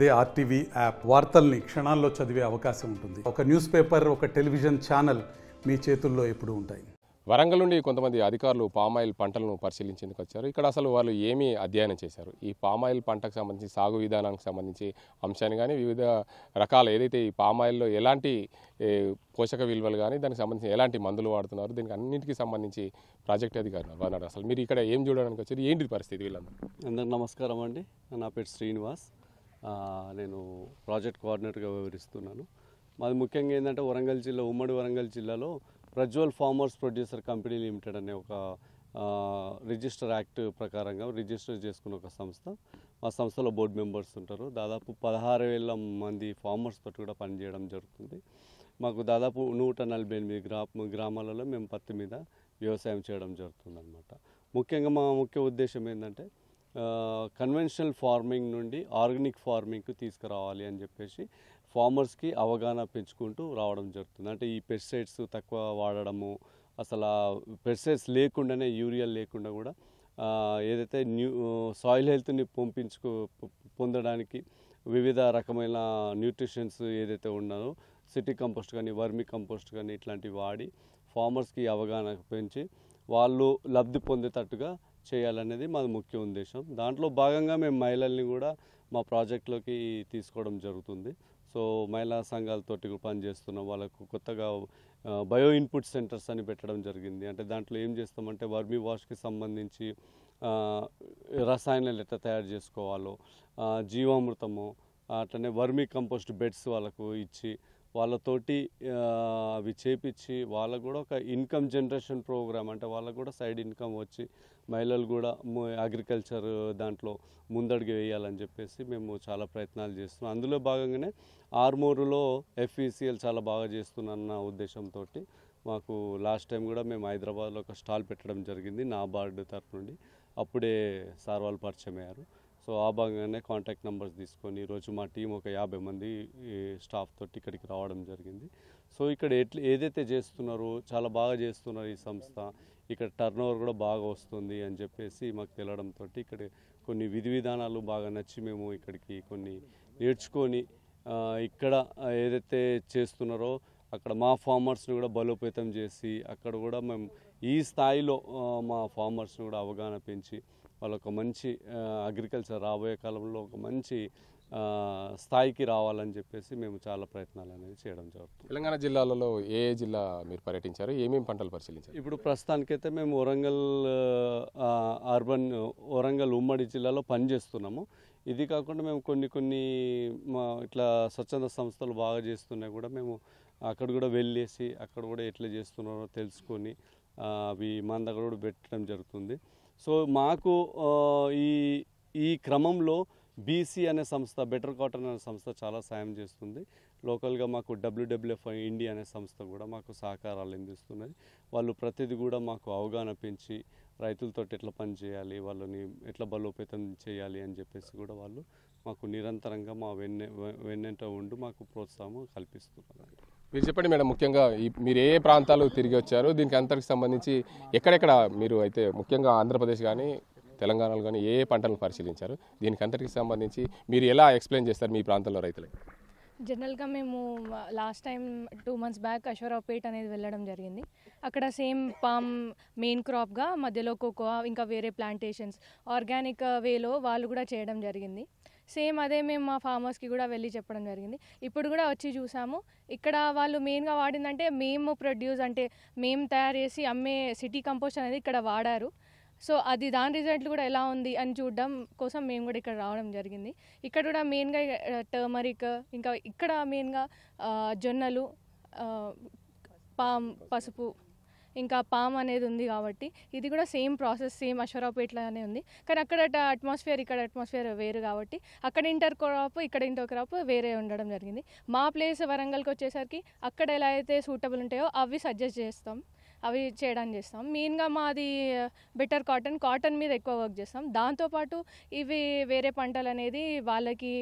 అదే RTV app వార్తల్ని క్షణాల్లో చదివే అవకాశం ఉంటుంది. ఒక న్యూస్ పేపర్, ఒక టెలివిజన్ ఛానల్ మీ చేతుల్లో ఎప్పుడూ ఉంటాయి. వరంగల్ నుండి కొంతమంది అధికారులు పామాయిల్ పంటలను పరిశీలించేందుకు వచ్చారు. ఇక్కడ అసలు వాళ్ళు ఏమి అధ్యయనం చేశారు, ఈ పామాయిల్ పంటకు సంబంధించి సాగు విధానానికి సంబంధించి అంశాన్ని కానీ వివిధ రకాల ఏదైతే ఈ పామాయిల్లో ఎలాంటి పోషక విలువలు కానీ దానికి సంబంధించి ఎలాంటి మందులు వాడుతున్నారు, దీనికి అన్నింటికి సంబంధించి ప్రాజెక్ట్ అధికారులు అన్నారు. అసలు మీరు ఇక్కడ ఏం చూడడానికి వచ్చారు, ఏంటి పరిస్థితి వీళ్ళందరూ? అందరికి నమస్కారం అండి. నా పేరు శ్రీనివాస్. నేను ప్రాజెక్ట్ కోఆర్డినేటర్గా వివరిస్తున్నాను. మాది ముఖ్యంగా ఏంటంటే ఉమ్మడి వరంగల్ జిల్లాలో Prajwal farmers producer company limited అనే ఒక రిజిస్టర్ యాక్ట్ ప్రకారంగా రిజిస్టర్ చేసుకున్న ఒక సంస్థ. మా సంస్థలో బోర్డు మెంబర్స్ ఉంటారు. దాదాపు 16,000 మంది ఫార్మర్స్ తోటి కూడా పనిచేయడం జరుగుతుంది. మాకు దాదాపు 148 గ్రామాలలో మేము పత్తి మీద వ్యవసాయం చేయడం జరుగుతుంది అన్నమాట. ముఖ్యంగా మా ముఖ్య ఉద్దేశం ఏంటంటే కన్వెన్షనల్ ఫార్మింగ్ నుండి ఆర్గానిక్ ఫార్మింగ్కి తీసుకురావాలి అని చెప్పేసి ఫార్మర్స్కి అవగాహన పెంచుకుంటూ రావడం జరుగుతుంది. అంటే ఈ పెస్టిసైడ్స్ తక్కువ వాడడము, అసలు పెస్టిసైడ్స్ లేకుండానే యూరియా లేకుండా కూడా ఏదైతే సాయిల్ హెల్త్ని పొందడానికి వివిధ రకమైన న్యూట్రిషన్స్ ఏదైతే ఉన్నాయో సిటీ కంపోస్ట్ కానీ వర్మి కంపోస్ట్ కానీ ఇట్లాంటివి వాడి ఫార్మర్స్కి అవగాహన పెంచి వాళ్ళు లబ్ధి పొందేటట్టుగా చేయాలనేది మాది ముఖ్య ఉద్దేశం. దాంట్లో భాగంగా మేము మహిళల్ని కూడా మా ప్రాజెక్టులోకి తీసుకోవడం జరుగుతుంది. సో మహిళా సంఘాలతోటి పనిచేస్తున్నాం. వాళ్ళకు కొత్తగా బయో ఇన్పుట్ సెంటర్స్ అని పెట్టడం జరిగింది. అంటే దాంట్లో ఏం చేస్తామంటే వర్మీ వాష్కి సంబంధించి రసాయనాలు ఎట్లా తయారు చేసుకోవాలో, జీవామృతము, అట్లనే వర్మీ కంపోస్ట్ బెడ్స్ వాళ్ళకు ఇచ్చి వాళ్ళతోటి అవి చేపించి వాళ్ళకు కూడా ఒక ఇన్కమ్ జనరేషన్ ప్రోగ్రామ్, అంటే వాళ్ళకు కూడా సైడ్ ఇన్కమ్ వచ్చి మహిళలు కూడా అగ్రికల్చర్ దాంట్లో ముందడుగు వేయాలని చెప్పేసి మేము చాలా ప్రయత్నాలు చేస్తున్నాం. అందులో భాగంగానే ఆర్మూరులో FECL చాలా బాగా చేస్తున్న ఉద్దేశంతో మాకు లాస్ట్ టైం కూడా మేము హైదరాబాద్లో ఒక స్టాల్ పెట్టడం జరిగింది నాబార్డ్ తరఫు నుండి. అప్పుడే సార్ వాళ్ళు పరిచయం అయ్యారు. సో ఆ భాగంగానే కాంటాక్ట్ నెంబర్స్ తీసుకొని ఈరోజు మా టీం ఒక 50 మంది స్టాఫ్ తోటి ఇక్కడికి రావడం జరిగింది. సో ఇక్కడ ఏదైతే చేస్తున్నారో చాలా బాగా చేస్తున్నారు ఈ సంస్థ, ఇక్కడ టర్నోవర్ కూడా బాగా వస్తుంది అని చెప్పేసి మాకు తెలడంతో ఇక్కడ కొన్ని విధి విధానాలు బాగా నచ్చి మేము ఇక్కడికి కొన్ని నేర్చుకొని ఇక్కడ ఏదైతే చేస్తున్నారో అక్కడ మా ఫార్మర్స్ని కూడా బలోపేతం చేసి అక్కడ కూడా మేము ఈ స్థాయిలో మా ఫార్మర్స్ని కూడా అవగాహన పెంచి వాళ్ళొక మంచి అగ్రికల్చర్ రాబోయే కాలంలో ఒక మంచి స్థాయికి రావాలని చెప్పేసి మేము చాలా ప్రయత్నాలు అనేది చేయడం జరుగుతుంది. తెలంగాణ జిల్లాలలో ఏ జిల్లా మీరు పర్యటించారు, ఏమేమి పంటలు పరిశీలించారు? ఇప్పుడు ప్రస్తుతానికైతే మేము వరంగల్ ఉమ్మడి జిల్లాలో పనిచేస్తున్నాము. ఇది కాకుండా మేము కొన్ని ఇట్లా స్వచ్ఛంద సంస్థలు బాగా చేస్తున్నాయి కూడా మేము అక్కడ కూడా వెళ్ళేసి అక్కడ కూడా ఎట్లా చేస్తున్నారో తెలుసుకొని అవి మన దగ్గర కూడా పెట్టడం జరుగుతుంది. సో మాకు ఈ క్రమంలో BC అనే సంస్థ, బెటర్ కాటన్ అనే సంస్థ చాలా సాయం చేస్తుంది. లోకల్గా మాకు WWF ఇండియా అనే సంస్థ కూడా మాకు సహకారాలు అందిస్తున్నది. వాళ్ళు ప్రతిదీ కూడా మాకు అవగాహన పెంచి రైతులతో ఎట్లా పని చేయాలి, వాళ్ళని ఎట్లా బలోపేతం చేయాలి అని చెప్పేసి కూడా వాళ్ళు మాకు నిరంతరంగా మా వెన్నెంట ఉండి మాకు ప్రోత్సాహం కల్పిస్తున్నారు. మీరు చెప్పండి మేడం, ముఖ్యంగా మీరు ఏ ప్రాంతాలు తిరిగి వచ్చారు, దీనికి అంతరికి సంబంధించి ఎక్కడెక్కడ మీరు అయితే ముఖ్యంగా ఆంధ్రప్రదేశ్ కానీ తెలంగాణలో కానీ ఏ పంటలను పరిశీలించారు, దీనికి అంతరికి సంబంధించి మీరు ఎలా ఎక్స్ప్లెయిన్ చేస్తారు మీ ప్రాంతంలో రైతులకి? జనరల్గా మేము last time 2 months back Aswaraopeta అనేది వెళ్ళడం జరిగింది. అక్కడ సేమ్ పామ్ మెయిన్ క్రాప్గా మధ్యలో కోకోవా ఇంకా వేరే ప్లాంటేషన్స్ ఆర్గానిక్ వేలో వాళ్ళు కూడా చేయడం జరిగింది. సేమ్ అదే మేము మా ఫార్మర్స్కి కూడా వెళ్ళి చెప్పడం జరిగింది. ఇప్పుడు కూడా వచ్చి చూసాము. ఇక్కడ వాళ్ళు మెయిన్గా వాడిందంటే మేము ప్రొడ్యూస్ అంటే మేము తయారు చేసి అమ్మే సిటీ కంపోస్ట్ అనేది ఇక్కడ వాడారు. సో అది దాని రిజల్ట్ కూడా ఎలా ఉంది అని చూడడం కోసం మేము కూడా ఇక్కడ రావడం జరిగింది. ఇక్కడ కూడా మెయిన్గా టర్మరిక్ ఇంకా ఇక్కడ మెయిన్గా జొన్నలు, పసుపు ఇంకా పామ్ అనేది ఉంది కాబట్టి ఇది కూడా సేమ్ ప్రాసెస్ సేమ్ అశ్వరావుపేటలానే ఉంది. కానీ అక్కడ అట్మాస్ఫియర్ ఇక్కడ అట్మాస్ఫియర్ వేరు కాబట్టి అక్కడ ఇంటర్ క్రాప్ ఇక్కడ ఇంటర్ క్రాప్ వేరే ఉండడం జరిగింది. మా ప్లేస్ వరంగల్కి వచ్చేసరికి అక్కడ ఎలా అయితే సూటబుల్ ఉంటాయో అవి సజెస్ట్ చేస్తాం, అవి చేయడానికి చేస్తాం. మెయిన్గా మాది బెటర్ కాటన్ మీద ఎక్కువ వర్క్ చేస్తాం. దాంతోపాటు ఇవి వేరే పంటలు అనేది వాళ్ళకి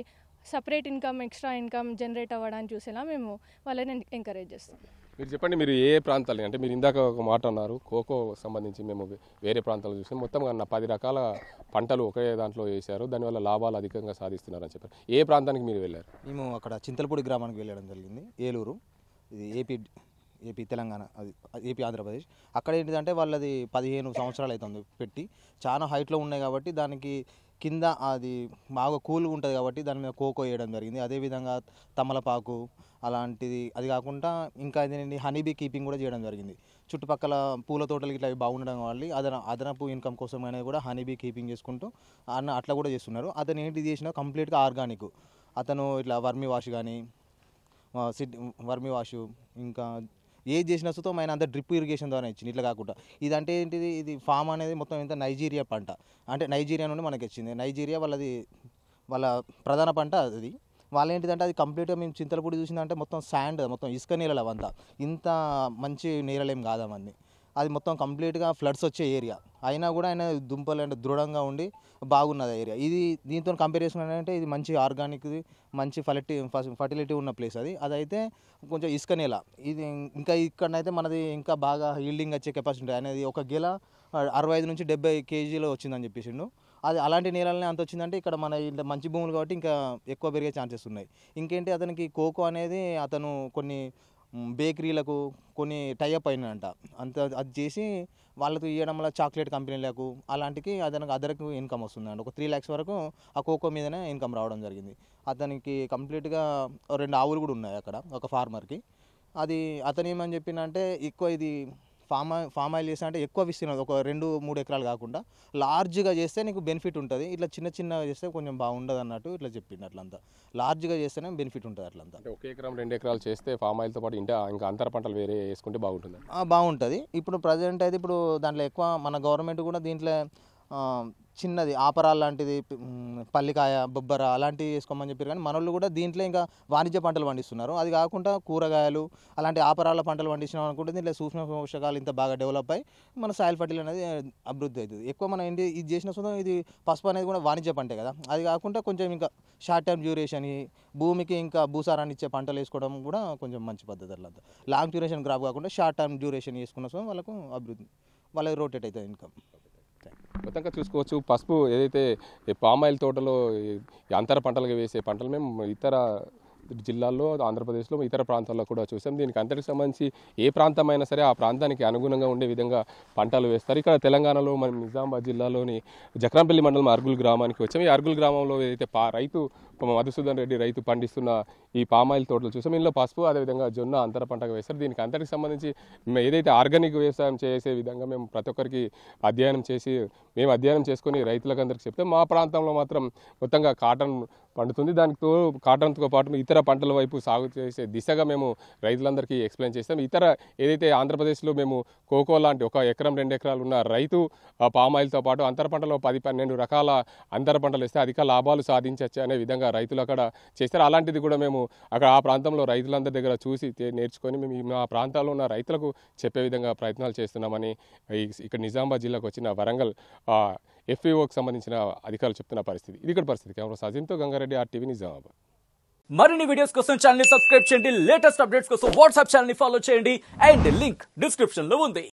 separate income extra income generate అవ్వడానికి చూసేలా మేము వాళ్ళని ఎంకరేజ్ చేస్తాం. మీరు చెప్పండి, మీరు ఏ ప్రాంతాలు అంటే మీరు ఇందాక ఒక మాట అన్నారు కోకో సంబంధించి మేము వేరే ప్రాంతాలు చూసాం, మొత్తం 10 రకాల పంటలు ఒకే దాంట్లో వేశారు, దానివల్ల లాభాలు అధికంగా సాధిస్తున్నారని చెప్పారు. ఏ ప్రాంతానికి మీరు వెళ్ళారు? మేము అక్కడ చింతలపూడి గ్రామానికి వెళ్ళడం జరిగింది. ఏలూరు, ఇది ఏపీ తెలంగాణ, అది ఏపీ ఆంధ్రప్రదేశ్. అక్కడ ఏంటిదంటే వాళ్ళది 15 సంవత్సరాలు అవుతుంది పెట్టి, చాలా హైట్లో ఉన్నాయి కాబట్టి దానికి కింద అది బాగా కూల్గా ఉంటుంది కాబట్టి దాని మీద కోకో వేయడం జరిగింది. అదేవిధంగా తమలపాకు అలాంటిది, అది కాకుండా ఇంకా ఇదేంటి హనీబీ కీపింగ్ కూడా చేయడం జరిగింది. చుట్టుపక్కల పూల తోటలకి ఇట్లా బాగుండడం వల్ల అదనపు ఇన్కమ్ కోసం అనేది కూడా హనీబీ కీపింగ్ చేసుకుంటూ అట్లా కూడా చేస్తున్నారు. అతను ఏంటి చేసినా కంప్లీట్గా ఆర్గానిక్. అతను ఇట్లా వర్మి వాష్ ఇంకా ఏది చేసినా సుతం ఆయన అంతా డ్రిప్ ఇరిగేషన్ ద్వారా ఇచ్చింది. ఇట్లా కాకుండా ఇదంటే ఏంటిది, ఇది ఫామ్ అనేది మొత్తం ఎంత నైజీరియా పంట, అంటే నైజీరియా నుండి మనకి వచ్చింది. నైజీరియా వాళ్ళ ప్రధాన పంట అది. వాళ్ళు ఏంటిదంటే అది కంప్లీట్గా మేము చింతలపూడి చూసిందంటే మొత్తం శాండ్, మొత్తం ఇసుక నేలలు అవంతా, ఇంత మంచి నేలలేం కాదమంది. అది మొత్తం కంప్లీట్గా ఫ్లడ్స్ వచ్చే ఏరియా అయినా కూడా ఆయన దుంపలు అంటే దృఢంగా ఉండి బాగున్నది ఏరియా. ఇది దీంతో కంపేర్ చేసుకున్నారంటే ఇది మంచి ఆర్గానిక్ది, మంచి ఫర్టిలిటీ ఉన్న ప్లేస్ అది. అదైతే కొంచెం ఇసుక నేల. ఇది ఇంకా ఇక్కడనైతే మనది ఇంకా బాగా హీల్డింగ్ వచ్చే కెపాసిటీ అనేది ఒక గెల 65 నుంచి 70 కేజీలో వచ్చిందని చెప్పేసిండు. అది అలాంటి నేలనే అంత వచ్చిందంటే ఇక్కడ మన ఇంత మంచి భూములు కాబట్టి ఇంకా ఎక్కువ పెరిగే ఛాన్సెస్ ఉన్నాయి. ఇంకేంటి అతనికి కోకో అనేది అతను కొన్ని బేకరీలకు కొన్ని టైఅప్ అయినంట, అది చేసి వాళ్ళకు ఇవ్వడం వల్ల చాక్లెట్ కంపెనీలకు అలాంటికి అదనకు ఇన్కమ్ వస్తుందండి. ఒక 3 lakhs వరకు ఆ కోకో మీదనే ఇన్కమ్ రావడం జరిగింది. అతనికి కంప్లీట్గా 2 ఆవులు కూడా ఉన్నాయి అక్కడ ఒక ఫార్మర్కి. అది అతను ఏమని చెప్పిందంటే ఎక్కువ ఇది ఫామ్ ఆయిల్ చేస్తే అంటే ఎక్కువ విస్తీర్ణం, ఒక 2-3 ఎకరాలు కాకుండా లార్జ్గా చేస్తే నీకు బెనిఫిట్ ఉంటుంది, ఇట్లా చిన్నగా చేస్తే కొంచెం బాగుండదు అన్నట్టు ఇట్లా చెప్పింది. అట్లంతా లార్జ్గా చేస్తేనే బెనిఫిట్ ఉంటుంది. అట్లంతా అంటే 1 ఎకరం 2 ఎకరాలు చేస్తే ఫామ్ ఆయిల్తో పాటు ఇంకా అంతర పంటలు వేరే వేసుకుంటే బాగుంటుంది. బాగుంటుంది. ఇప్పుడు ప్రజెంట్ అయితే ఇప్పుడు దాంట్లో ఎక్కువ మన గవర్నమెంట్ కూడా దీంట్లో చిన్నది ఆపరాలు లాంటిది, పల్లికాయ, బొబ్బర అలాంటివి వేసుకోమని చెప్పారు. కానీ మనోళ్ళు కూడా దీంట్లో ఇంకా వాణిజ్య పంటలు పండిస్తున్నారు. అది కాకుండా కూరగాయలు అలాంటి ఆపరాల పంటలు పండించినాం అనుకుంటే దీంట్లో సూక్ష్మ పోషకాలు ఇంత బాగా డెవలప్ అయ్యి మన సాయిల్ ఫర్టిలిటీ అనేది అభివృద్ధి అవుతుంది. ఎక్కువ మనం ఇది చేసిన సుతం ఇది పసుపు అనేది కూడా వాణిజ్య పంటే కదా. అది కాకుండా కొంచెం ఇంకా షార్ట్ టర్మ్ డ్యూరేషన్, భూమికి ఇంకా భూసారాన్ని ఇచ్చే పంటలు వేసుకోవడం కూడా కొంచెం మంచి పద్ధతి. అట్లా లాంగ్ డ్యూరేషన్ క్రాప్ కాకుండా షార్ట్ టర్మ్ డ్యూరేషన్ వేసుకున్న సో వాళ్ళకు అభివృద్ధి, వాళ్ళకి రోటేట్ అవుతుంది ఇన్కమ్. మొత్తంగా చూసుకోవచ్చు, పసుపు ఏదైతే పామ్ ఆయిల్ తోటలో అంతర పంటలుగా వేసే పంటలు మేము ఇతర జిల్లాల్లో, ఆంధ్రప్రదేశ్లో ఇతర ప్రాంతాల్లో కూడా చూసాం. దీనికి అంతటికి సంబంధించి ఏ ప్రాంతమైనా సరే ఆ ప్రాంతానికి అనుగుణంగా ఉండే విధంగా పంటలు వేస్తారు. ఇక్కడ తెలంగాణలో మనం నిజామాబాద్ జిల్లాలోని జక్రాంపల్లి మండలం అర్గుల్ గ్రామానికి వచ్చాము. ఈ అర్గుల్ గ్రామంలో ఏదైతే రైతు మధుసూదన్ రెడ్డి రైతు పండిస్తున్న ఈ పామాయిల్ తోటలు చూసాం. ఇందులో పసుపు అదేవిధంగా జొన్న అంతర పంటగా వేస్తారు. దీనికి అంతటికి సంబంధించి ఏదైతే ఆర్గానిక్ వ్యవసాయం చేసే విధంగా మేము ప్రతి ఒక్కరికి అధ్యయనం చేసుకొని రైతులకు అందరికీ చెప్తాం. మా ప్రాంతంలో మాత్రం మొత్తంగా కాటన్ పండుతుంది. దానితో కాటన్తో పాటు ఇతర పంటల వైపు సాగు చేసే దిశగా మేము రైతులందరికీ ఎక్స్ప్లెయిన్ చేస్తాం. ఇతర ఏదైతే ఆంధ్రప్రదేశ్లో మేము కోకో లాంటి 1 ఎకరం 2 ఎకరాలు ఉన్న రైతు పామాయిల్తో పాటు అంతర పంటలో 10-12 రకాల అంతర పంటలు వేస్తే అధిక లాభాలు సాధించవచ్చు అనే విధంగా రైతులు అక్కడ చేస్తారు. అలాంటిది కూడా మేము అక్కడ ఆ ప్రాంతంలో రైతులందరి దగ్గర చూసి నేర్చుకొని మేము మా ప్రాంతాల్లో ఉన్న రైతులకు చెప్పే విధంగా ప్రయత్నాలు చేస్తున్నామని ఇక్కడ నిజామాబాద్ జిల్లాకు వచ్చిన వరంగల్ FAOకి సంబంధించిన అధికారులు చెప్తున్న పరిస్థితి. ఇది ఇక్కడ పరిస్థితి. కెమెరా సాజిన్తో గంగారెడ్డి, RTV నిజామాబాద్. మరిన్ని వీడియోస్ కోసం ఛానల్ ని సబ్స్క్రైబ్ చేయండి, లేటెస్ట్ అప్డేట్స్ కోసం వాట్సాప్ ఛానల్ ని ఫాలో చేయండి అండ్ లింక్ డిస్క్రిప్షన్ లో ఉంది.